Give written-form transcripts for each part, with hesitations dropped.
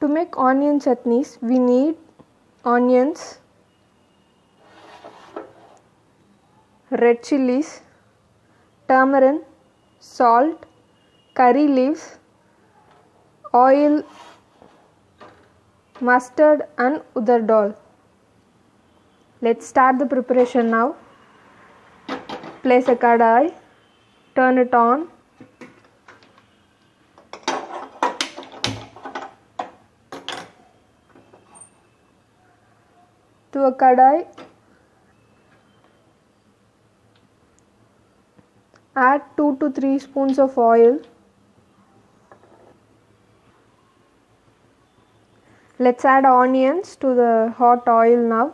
To make onion chutneys, we need onions, red chilies, tamarind, salt, curry leaves, oil, mustard and urad dal. Let's start the preparation now. Place a kadai, turn it on. To a kadai, add 2 to 3 spoons of oil. Let's add onions to the hot oil now.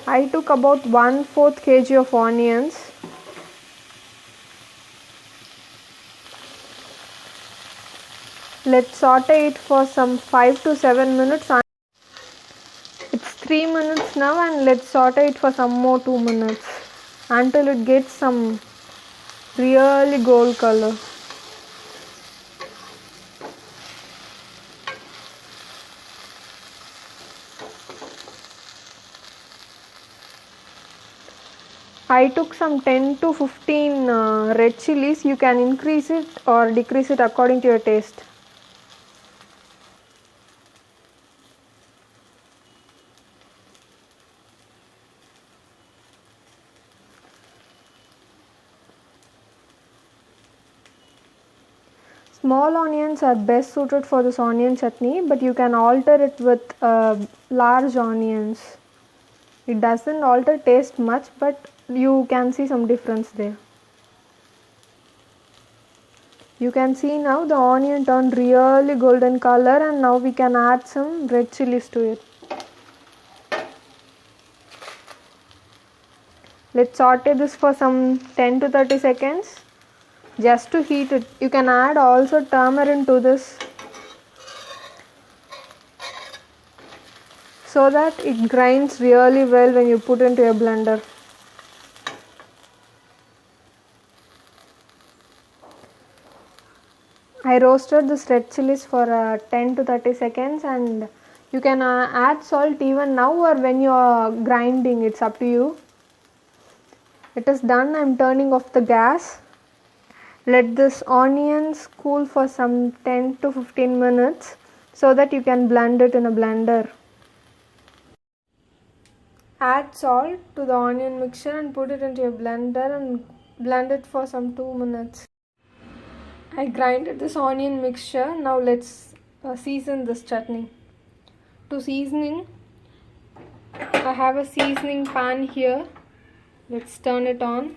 I took about 1/4 kg of onions. Let's saute it for some 5 to 7 minutes. It's 3 minutes now, and let's saute it for some more 2 minutes until it gets some really gold color. I took some 10 to 15 red chilies. You can increase it or decrease it according to your taste. Small onions are best suited for this onion chutney, but you can alter it with large onions. It doesn't alter taste much, but you can see some difference there. You can see now the onion turned really golden color, and now we can add some red chilies to it. Let's saute this for some 10 to 30 seconds just to heat it. You can add also tamarind to this so that it grinds really well when you put into a blender. I roasted this red chilies for 10 to 30 seconds, and you can add salt even now or when you are grinding. It's up to you. It is done. I'm turning off the gas. Let this onions cool for some 10 to 15 minutes so that you can blend it in a blender. Add salt to the onion mixture and put it into a blender and blend it for some 2 minutes. I grinded this onion mixture. Now let's season this chutney. To seasoning, I have a seasoning pan here. Let's turn it on.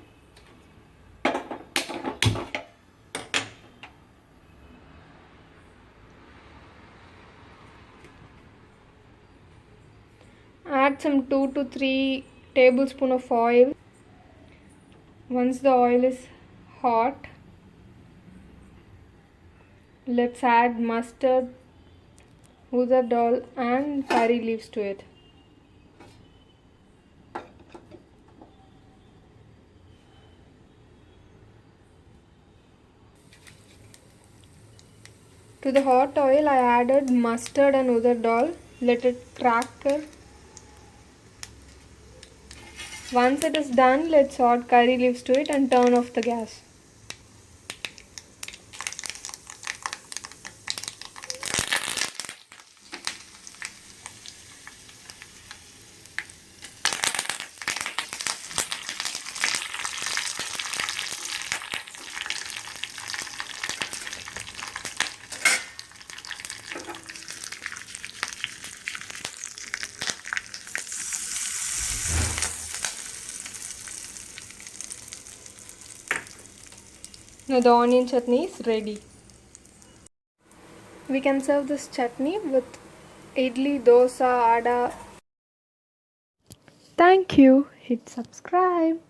Add some 2 to 3 tablespoons of oil. Once the oil is hot, let's add mustard, urad dal and curry leaves to it. To the hot oil, I added mustard and urad dal. Let it crackle. Once it is done, let's add curry leaves to it and turn off the gas. Now the onion chutney is ready. We can serve this chutney with idli, dosa, ada. Thank you. Hit subscribe.